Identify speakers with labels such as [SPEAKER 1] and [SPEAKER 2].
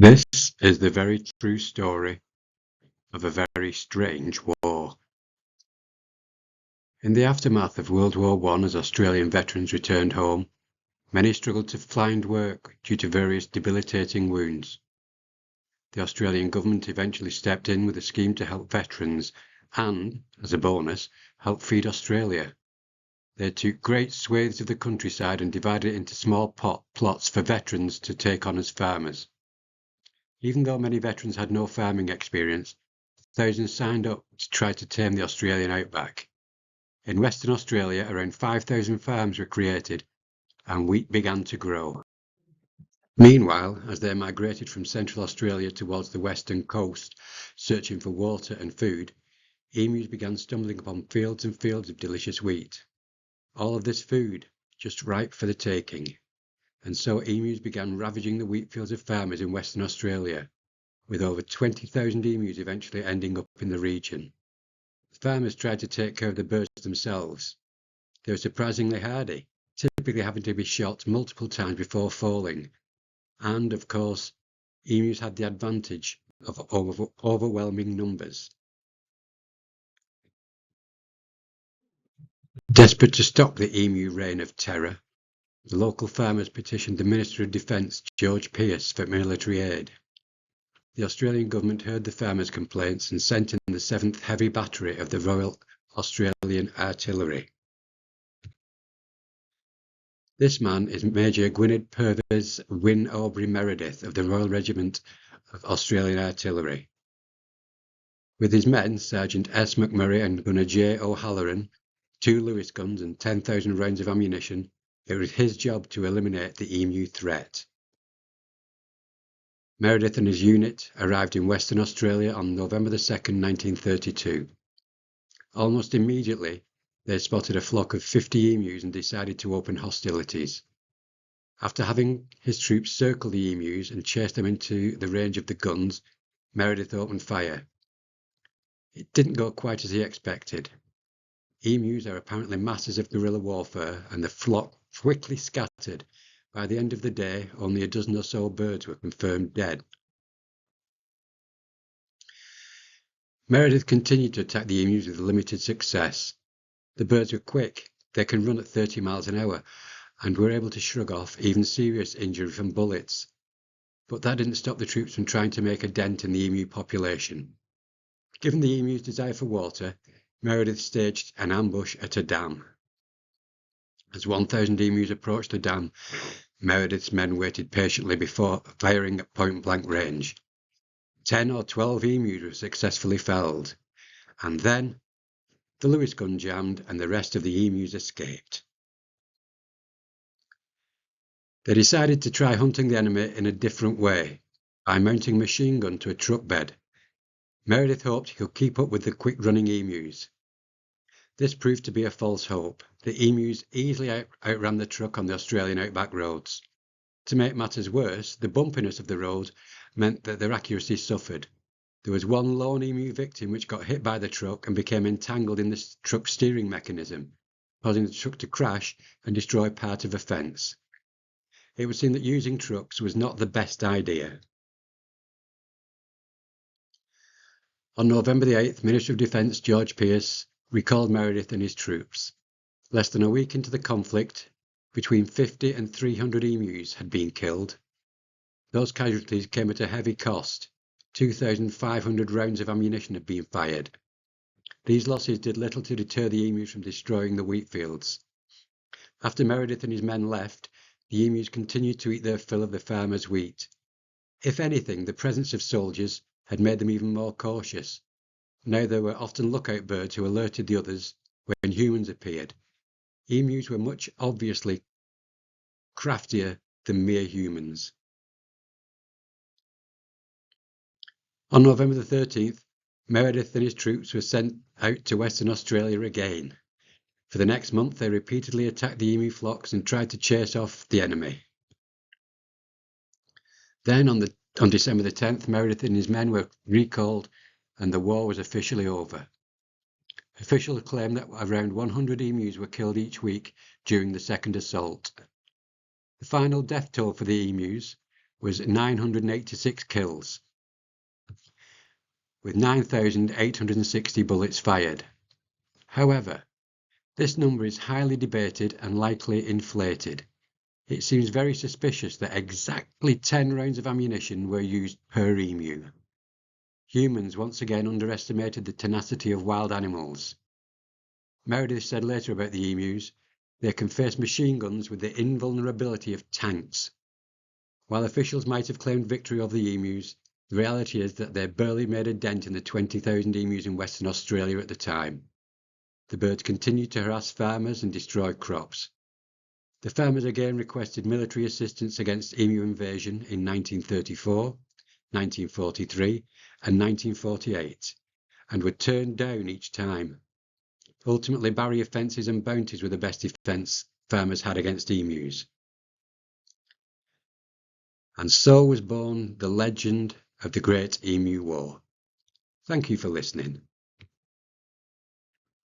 [SPEAKER 1] This is the very true story of a very strange war. In the aftermath of World War I, as Australian veterans returned home, many struggled to find work due to various debilitating wounds. The Australian government eventually stepped in with a scheme to help veterans and, as a bonus, help feed Australia. They took great swathes of the countryside and divided it into small plots for veterans to take on as farmers. Even though many veterans had no farming experience, thousands signed up to try to tame the Australian outback. In Western Australia, around 5,000 farms were created, and wheat began to grow. Meanwhile, as they migrated from Central Australia towards the western coast, searching for water and food, emus began stumbling upon fields and fields of delicious wheat. All of this food, just ripe for the taking. And so emus began ravaging the wheat fields of farmers in Western Australia, with over 20,000 emus eventually ending up in the region. Farmers tried to take care of the birds themselves. They were surprisingly hardy, typically having to be shot multiple times before falling. And, of course, emus had the advantage of overwhelming numbers. Desperate to stop the emu reign of terror, the local farmers petitioned the Minister of Defence, George Pearce, for military aid. The Australian government heard the farmers' complaints and sent in the 7th Heavy Battery of the Royal Australian Artillery. This man is Major Gwynedd Purves Wyn Aubrey Meredith of the Royal Regiment of Australian Artillery. With his men, Sergeant S. McMurray and Gunner J. O'Halloran, 2 Lewis guns and 10,000 rounds of ammunition, it was his job to eliminate the emu threat. Meredith and his unit arrived in Western Australia on November 2, 1932. Almost immediately, they spotted a flock of 50 emus and decided to open hostilities. After having his troops circle the emus and chase them into the range of the guns, Meredith opened fire. It didn't go quite as he expected. Emus are apparently masters of guerrilla warfare, and the flock quickly scattered. By the end of the day, only a dozen or so birds were confirmed dead. Meredith continued to attack the emus with limited success. The birds were quick, they can run at 30 miles an hour, and were able to shrug off even serious injury from bullets. But that didn't stop the troops from trying to make a dent in the emu population. Given the emu's desire for water, Meredith staged an ambush at a dam. As 1,000 emus approached the dam, Meredith's men waited patiently before firing at point-blank range. 10 or 12 emus were successfully felled, and then the Lewis gun jammed and the rest of the emus escaped. They decided to try hunting the enemy in a different way, by mounting a machine gun to a truck bed. Meredith hoped he could keep up with the quick-running emus. This proved to be a false hope. The emus easily outran the truck on the Australian outback roads. To make matters worse, the bumpiness of the road meant that their accuracy suffered. There was one lone emu victim which got hit by the truck and became entangled in the truck's steering mechanism, causing the truck to crash and destroy part of a fence. It would seem that using trucks was not the best idea. On November the 8th, Minister of Defence George Pearce recalled Meredith and his troops. Less than a week into the conflict, between 50 and 300 emus had been killed. Those casualties came at a heavy cost. 2,500 rounds of ammunition had been fired. These losses did little to deter the emus from destroying the wheat fields. After Meredith and his men left, the emus continued to eat their fill of the farmers' wheat. If anything, the presence of soldiers had made them even more cautious. Now there were often lookout birds who alerted the others when humans appeared. Emus were much obviously craftier than mere humans. On November the 13th, Meredith and his troops were sent out to Western Australia again. For the next month, they repeatedly attacked the emu flocks and tried to chase off the enemy. Then, on December the 10th, Meredith and his men were recalled, and the war was officially over. Officials claim that around 100 emus were killed each week during the second assault. The final death toll for the emus was 986 kills, with 9,860 bullets fired. However, this number is highly debated and likely inflated. It seems very suspicious that exactly 10 rounds of ammunition were used per emu. Humans once again underestimated the tenacity of wild animals. Meredith said later about the emus, they can face machine guns with the invulnerability of tanks. While officials might have claimed victory over the emus, the reality is that they barely made a dent in the 20,000 emus in Western Australia at the time. The birds continued to harass farmers and destroy crops. The farmers again requested military assistance against emu invasion in 1934, 1943 and 1948, and were turned down each time. Ultimately, barrier fences and bounties were the best defence farmers had against emus. And so was born the legend of the Great Emu War. Thank you for listening.